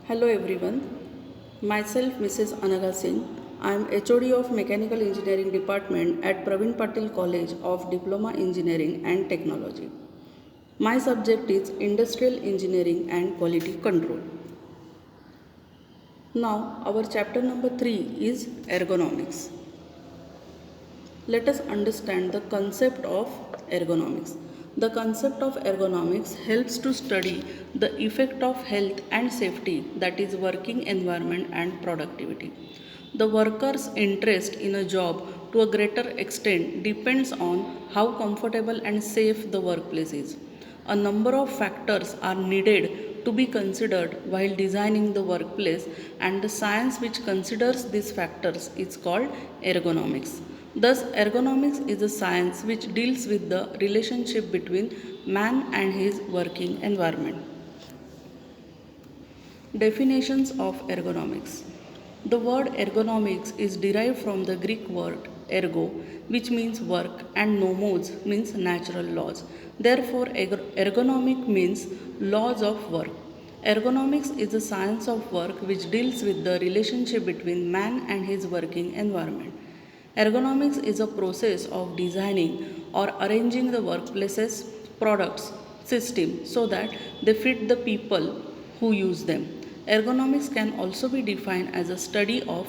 Hello everyone, myself Mrs. Anaga Singh. I am HOD of Mechanical Engineering Department at Pravin Patil College of Diploma Engineering and Technology. My subject is Industrial Engineering and Quality Control. Now our chapter number 3 is Ergonomics. Let us understand the concept of ergonomics. The concept of ergonomics helps to study the effect of health and safety, that is working environment and productivity. The worker's interest in a job to a greater extent depends on how comfortable and safe the workplace is. A number of factors are needed to be considered while designing the workplace, and the science which considers these factors is called ergonomics. Thus, ergonomics is a science which deals with the relationship between man and his working environment. Definitions of ergonomics. The word ergonomics is derived from the Greek word ergo, which means work, and nomos means natural laws. Therefore, ergonomic means laws of work. Ergonomics is a science of work which deals with the relationship between man and his working environment. Ergonomics is a process of designing or arranging the workplaces, products, system so that they fit the people who use them. Ergonomics can also be defined as a study of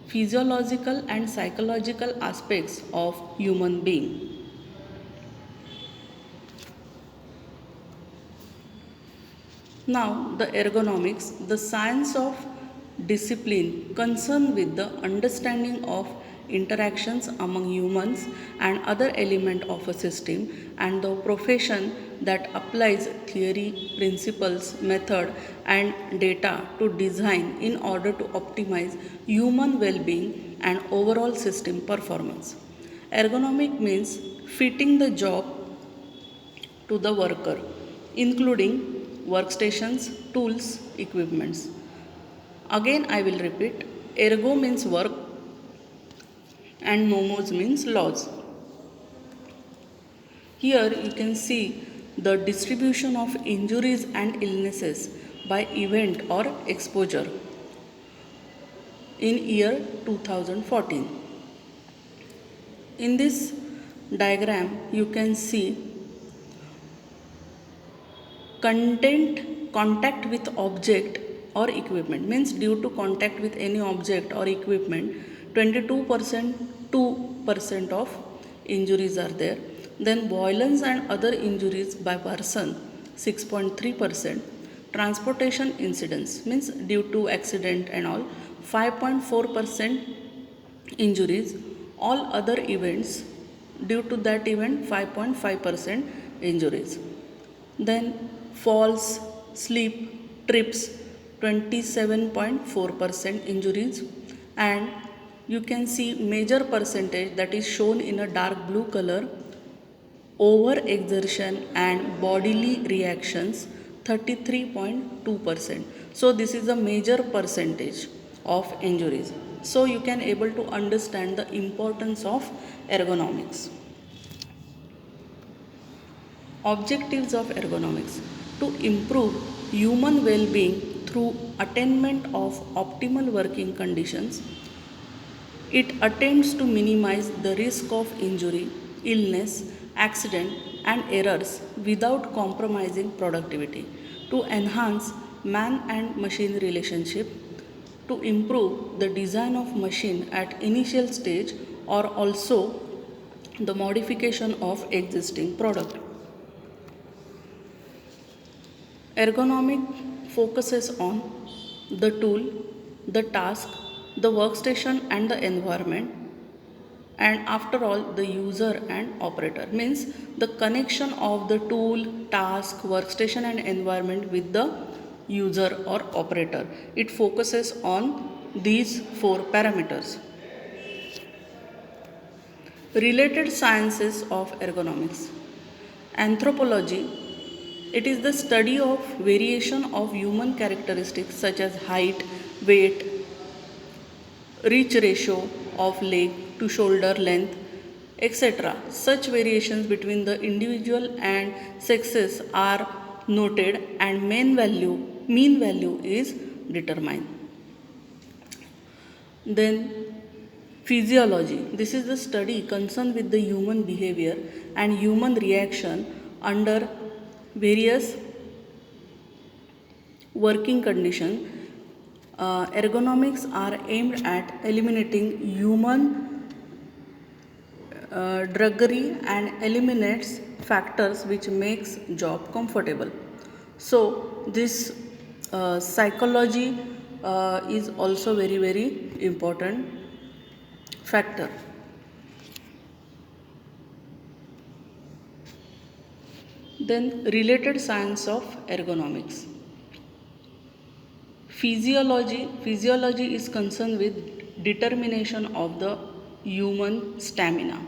physiological and psychological aspects of human being. Now, the ergonomics, the science of discipline concerned with the understanding of interactions among humans and other element of a system, and the profession that applies theory, principles, method and data to design in order to optimize human well-being and overall system performance. Ergonomic means fitting the job to the worker, including workstations, tools, equipments. Again, I will repeat, ergo means work and nomos means laws. Here you can see the distribution of injuries and illnesses by event or exposure in year 2014. In this diagram, you can see contact with object or equipment, means due to contact with any object or equipment 22% 2% of injuries are there. Then violence and other injuries by person 6.3%. Transportation incidents, means due to accident and all 5.4% injuries. All other events due to that event 5.5% injuries. Then falls, sleep, trips 27.4% injuries, and you can see major percentage that is shown in a dark blue color, over exertion and bodily reactions 33.2%. So this is a major percentage of injuries. So you can able to understand the importance of ergonomics. Objectives of ergonomics: to improve human well-being through attainment of optimal working conditions. It attempts to minimize the risk of injury, illness, accident and errors without compromising productivity, to enhance man and machine relationship, to improve the design of machine at initial stage or also the modification of existing product. Ergonomic focuses on the tool, the task, the workstation and the environment, and after all the user and operator, means the connection of the tool, task, workstation and environment with the user or operator. It focuses on these four parameters. Related sciences of ergonomics. Anthropology, it is the study of variation of human characteristics such as height, weight, reach ratio of leg to shoulder length, etc. Such variations between the individual and sexes are noted, and mean value is determine. Then physiology. This is the study concerned with the human behavior and human reaction under various working conditions. Ergonomics are aimed at eliminating human drudgery and eliminates factors which makes job comfortable. So this psychology is also very important factor. Then related science of ergonomics. Physiology is concerned with determination of the human stamina.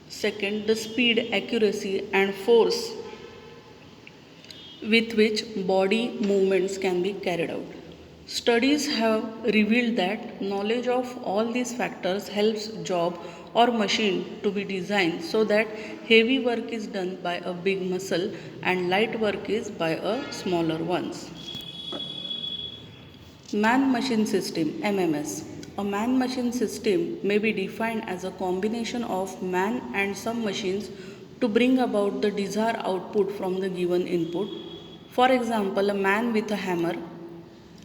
Second, the speed, accuracy and force with which body movements can be carried out. Studies have revealed that knowledge of all these factors helps job or machine to be designed so that heavy work is done by a big muscle and light work is by a smaller ones. Man-machine system MMS. A man-machine system may be defined as a combination of man and some machines to bring about the desired output from the given input. For example, a man with a hammer,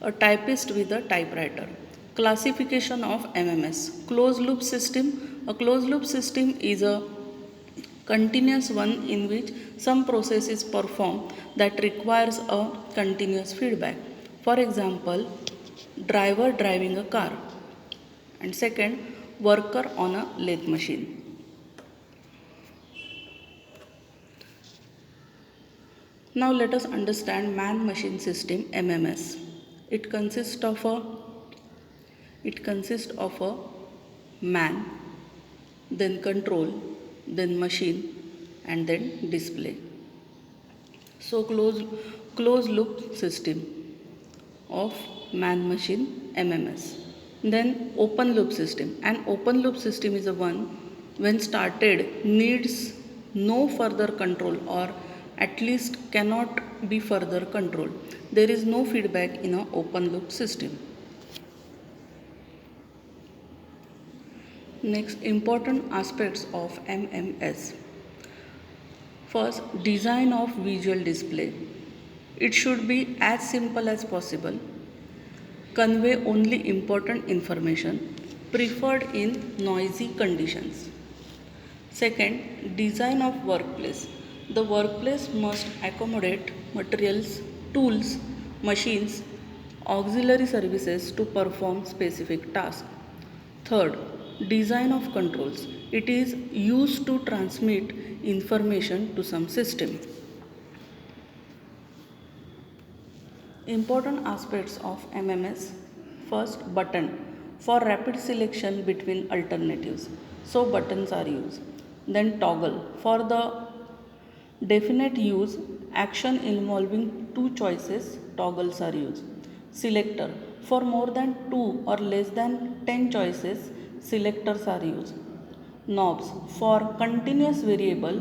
a typist with a typewriter. Classification of MMS. Closed loop system. A closed loop system is a continuous one in which some process is performed that requires a continuous feedback. For example, driver driving a car, and second, worker on a lathe machine. Now let us understand man-machine system MMS. It consists of a man, then control, then machine, and then display. So closed loop system of man-machine MMS. Then open loop system. An open loop system is a one when started needs no further control or at least cannot be further controlled. There is no feedback in an open loop system. Next, important aspects of MMS. First, design of visual display. It should be as simple as possible. Convey only important information, preferred in noisy conditions. Second, design of workplace. The workplace must accommodate materials, tools, machines, auxiliary services to perform specific tasks. Third, design of controls. It is used to transmit information to some system. Important aspects of MMS. First, button for rapid selection between alternatives. So buttons are used. Then toggle for the definite use action involving two choices, toggles are used. Selector for more than 2 or less than 10 choices, selectors are used. Knobs for continuous variable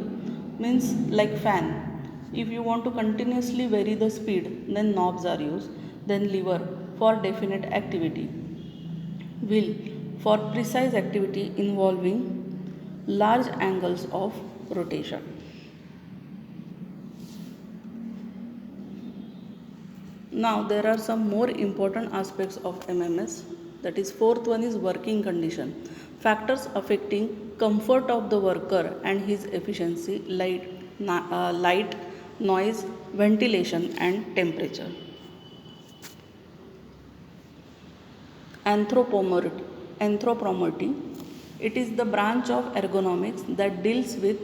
means like fan. If you want to continuously vary the speed, then knobs are used. Then lever for definite activity. Wheel for precise activity involving large angles of rotation. Now there are some more important aspects of MMS. That is, fourth one is working condition. Factors affecting comfort of the worker and his efficiency, light, noise, ventilation and temperature. Anthropometry. It is the branch of ergonomics that deals with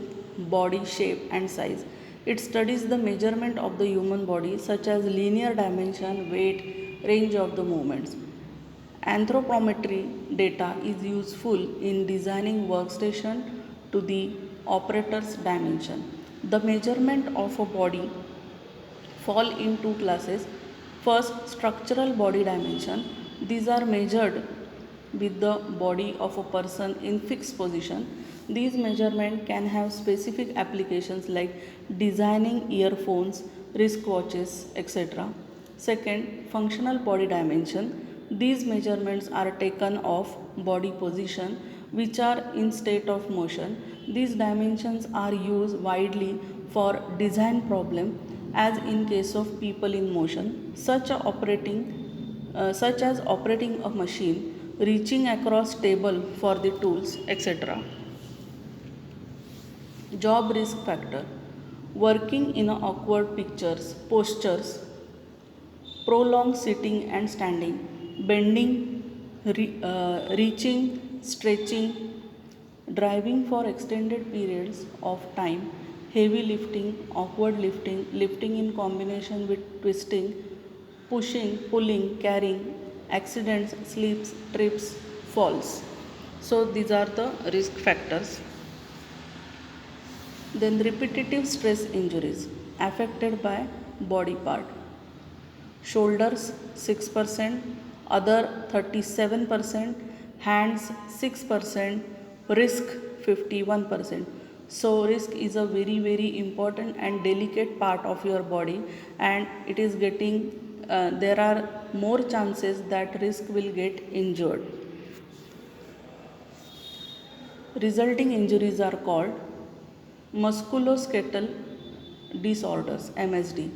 body shape and size. It studies the measurement of the human body such as linear dimension, weight, range of the movements. Anthropometry data is useful in designing workstation to the operator's dimension. The measurement of a body fall in two classes. First, structural body dimension. These are measured with the body of a person in fixed position. These measurements can have specific applications like designing earphones, wristwatches, etc. Second, functional body dimension. These measurements are taken of body position which are in state of motion. These dimensions are used widely for design problem as in case of people in motion, such as operating a machine, reaching across table for the tools, etc. Job risk factor. Working in awkward postures, prolonged sitting and standing, bending, reaching, stretching, driving for extended periods of time, heavy lifting, awkward lifting, lifting in combination with twisting, pushing, pulling, carrying, accidents, slips, trips, falls. So these are the risk factors. Then repetitive stress injuries affected by body part. Shoulders 6%, other 37%, hands 6%, wrist 51%. So risk is a very important and delicate part of your body, and it is getting there are more chances that wrist will get injured. Resulting injuries are called musculoskeletal disorders, MSD.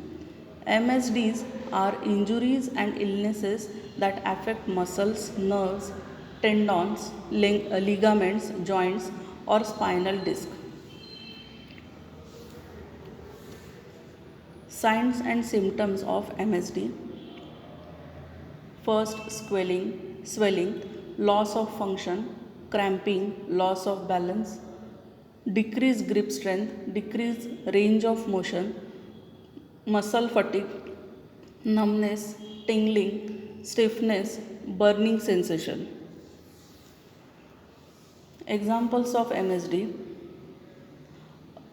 MSDs are injuries and illnesses that affect muscles, nerves, tendons, ligaments, joints, or spinal disc. Signs and symptoms of MSD. First, swelling, loss of function, cramping, loss of balance, decreased grip strength, decreased range of motion, muscle fatigue, numbness, tingling, stiffness, burning sensation. Examples of MSD: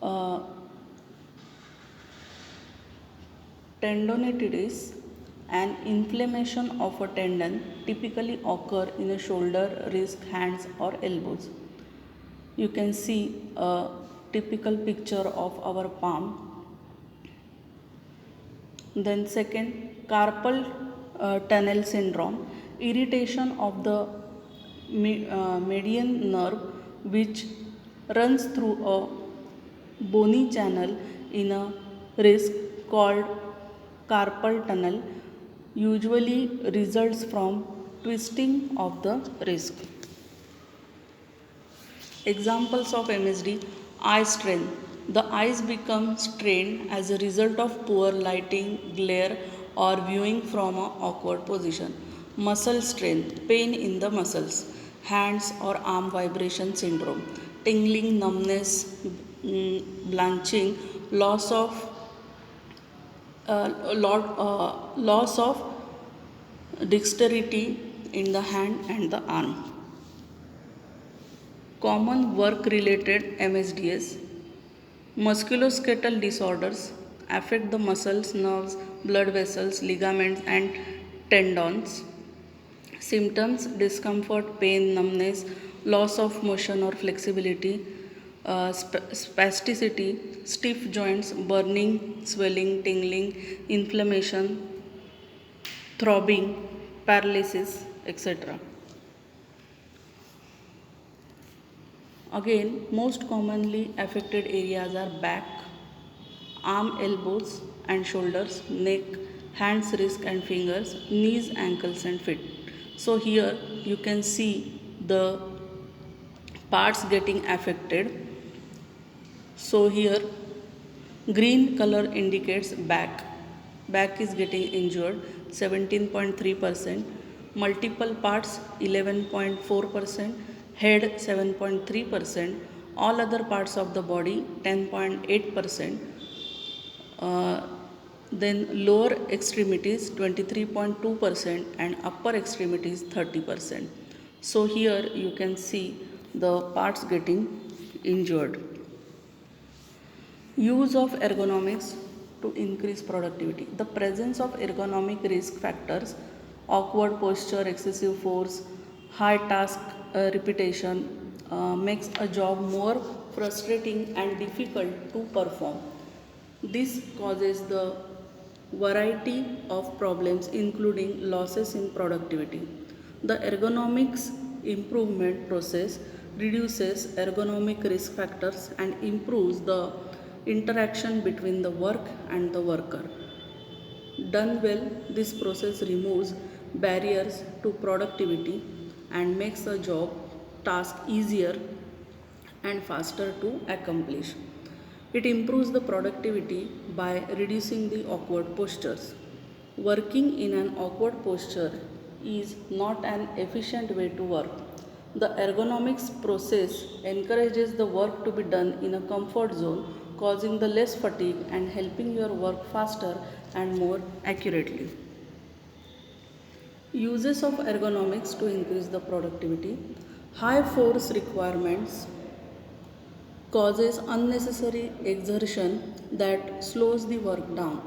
uh, tendonitis, an inflammation of a tendon typically occur in a shoulder, wrist, hands or elbows. You can see a typical picture of our palm. Then second, carpal tunnel syndrome, irritation of the median nerve which runs through a bony channel in a wrist called carpal tunnel, usually results from twisting of the wrist. Examples of MSD: eye strain. The eyes become strained as a result of poor lighting, glare, or viewing from an awkward position. Muscle strain, pain in the muscles, hands or arm vibration syndrome, tingling, numbness, blanching, loss of dexterity in the hand and the arm. Common work-related MSDS. Musculoskeletal disorders affect the muscles, nerves, blood vessels, ligaments and tendons. Symptoms: discomfort, pain, numbness, loss of motion or flexibility, spasticity, stiff joints, burning, swelling, tingling, inflammation, throbbing, paralysis, etc. Again, most commonly affected areas are back, arm, elbows and shoulders, neck, hands, wrists and fingers, knees, ankles and feet. So here you can see the parts getting affected. So here green color indicates back. Back is getting injured 17.3%, multiple parts 11.4%, head 7.3%, all other parts of the body 10.8%, then lower extremities 23.2% and upper extremities 30%. So here you can see the parts getting injured. Use of ergonomics to increase productivity. The presence of ergonomic risk factors, awkward posture, excessive force, high task repetition makes a job more frustrating and difficult to perform. This causes the variety of problems including losses in productivity. The ergonomics improvement process reduces ergonomic risk factors and improves the interaction between the work and the worker. Done well, this process removes barriers to productivity and makes the job task easier and faster to accomplish. It improves the productivity by reducing the awkward postures. Working in an awkward posture is not an efficient way to work. The ergonomics process encourages the work to be done in a comfort zone, causing the less fatigue and helping your work faster and more accurately. Uses of ergonomics to increase the productivity. High force requirements causes unnecessary exertion that slows the work down.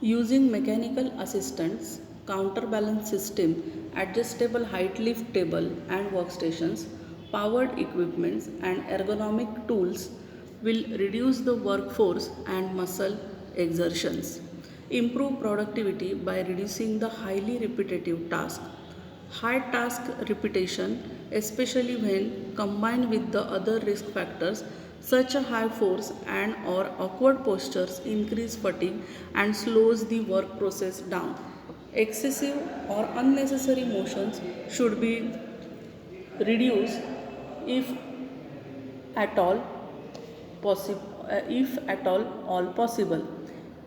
Using mechanical assistants, counterbalance system, adjustable height lift table and workstations, powered equipments and ergonomic tools will reduce the workforce and muscle exertions. Improve productivity by reducing the highly repetitive task. High task repetition, especially when combined with the other risk factors such as high force and or awkward postures, increase fatigue and slows the work process down. Excessive or unnecessary motions should be reduced if at all if at all possible.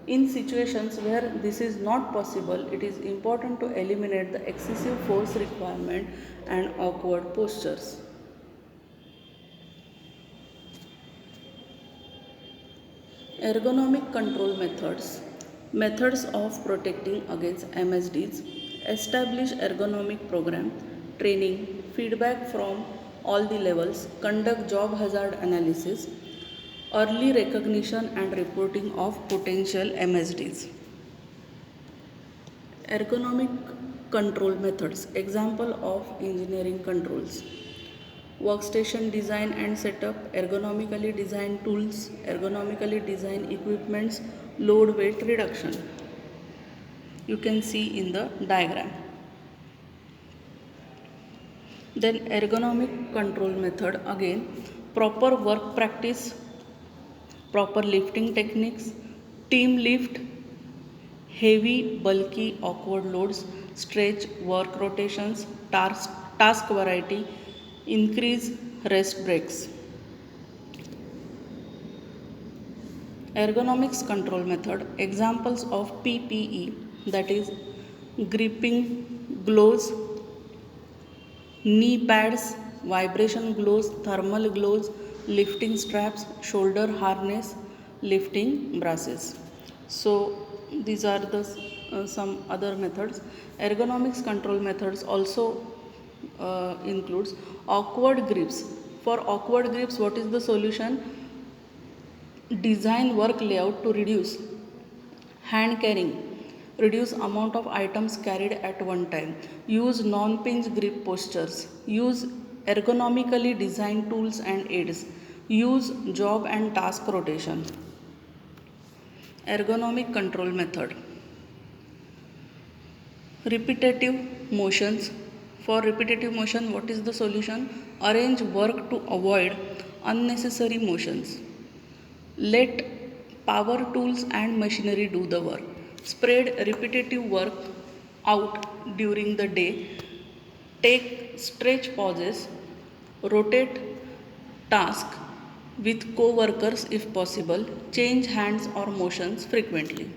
In situations where this is not possible, it is important to eliminate the excessive force requirement and awkward postures. Ergonomic control methods. Methods of protecting against MSDs. Establish ergonomic program, training, feedback from all the levels, conduct job hazard analysis, early recognition and reporting of potential MSDs. Ergonomic control methods. Example of engineering controls. Workstation design and setup, ergonomically designed tools, ergonomically designed equipments, load weight reduction. You can see in the diagram. Then ergonomic control method, again proper work practice, proper lifting techniques, team lift, heavy, bulky, awkward loads, stretch, work rotations, task variety, increase rest breaks. Ergonomics control method. Examples of PPE, that is gripping gloves, knee pads, vibration gloves, thermal gloves, lifting straps, shoulder harness, lifting braces. So these are the some other methods. Ergonomics control methods also includes awkward grips. For awkward grips, what is the solution? Design work layout to reduce hand carrying, reduce amount of items carried at one time, use non-pinch grip postures, use ergonomically designed tools and aids, use job and task rotation. Ergonomic control method. Repetitive motions. For repetitive motion, what is the solution? Arrange work to avoid unnecessary motions. Let power tools and machinery do the work. Spread repetitive work out during the day. Take stretch pauses. Rotate task with co-workers if possible. Change hands or motions frequently.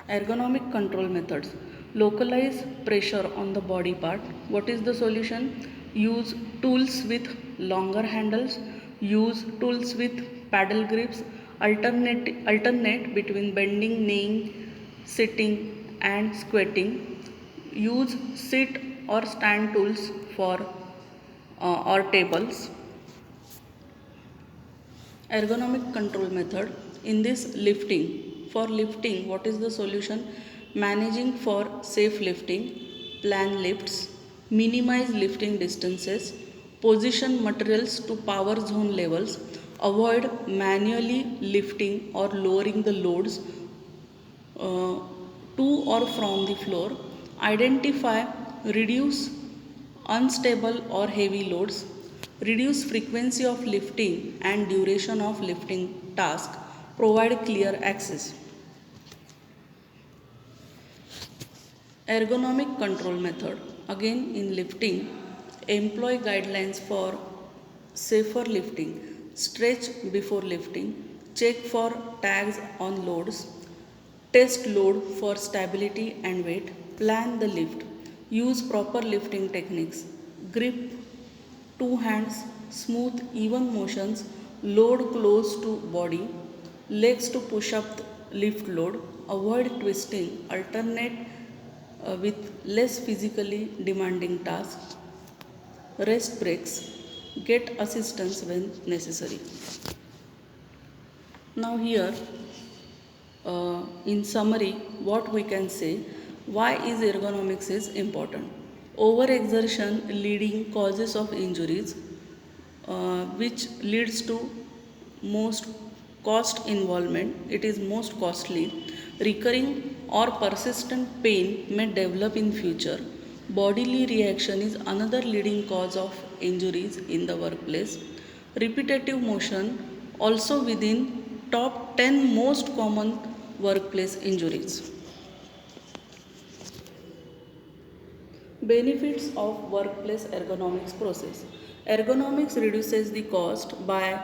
Ergonomic control methods. Localize pressure on the body part. What is the solution? Use tools with longer handles. Use tools with paddle grips. Alternate between bending, kneeling, sitting and squatting. Use sit or stand tools for or tables. Ergonomic control method. In this, lifting. For lifting, what is the solution? Managing for safe lifting, plan lifts, minimize lifting distances, position materials to power zone levels, avoid manually lifting or lowering the loads uh, to or from the floor, identify, reduce unstable or heavy loads, reduce frequency of lifting and duration of lifting task, provide clear access. Ergonomic control method. Again, in lifting, employ guidelines for safer lifting, stretch before lifting, check for tags on loads, test load for stability and weight, plan the lift, use proper lifting techniques, grip, two hands, smooth even motions, load close to body, legs to push up the lift load, avoid twisting, alternate with less physically demanding tasks, rest breaks, get assistance when necessary. Now, here in summary, what we can say, why is ergonomics is important? Overexertion leading causes of injuries, which leads to most cost involvement. It is most costly. Recurring or persistent pain may develop in future. Bodily reaction is another leading cause of injuries in the workplace. Repetitive motion also within top 10 most common workplace injuries. Benefits of workplace ergonomics process. Ergonomics reduces the cost by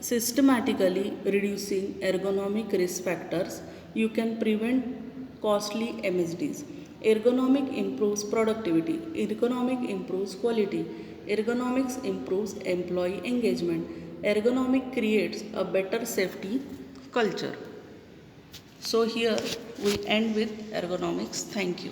systematically reducing ergonomic risk factors. You can prevent costly MSDs. Ergonomic improves productivity. Ergonomic improves quality. Ergonomics improves employee engagement. Ergonomic creates a better safety culture. So here we end with ergonomics. Thank you.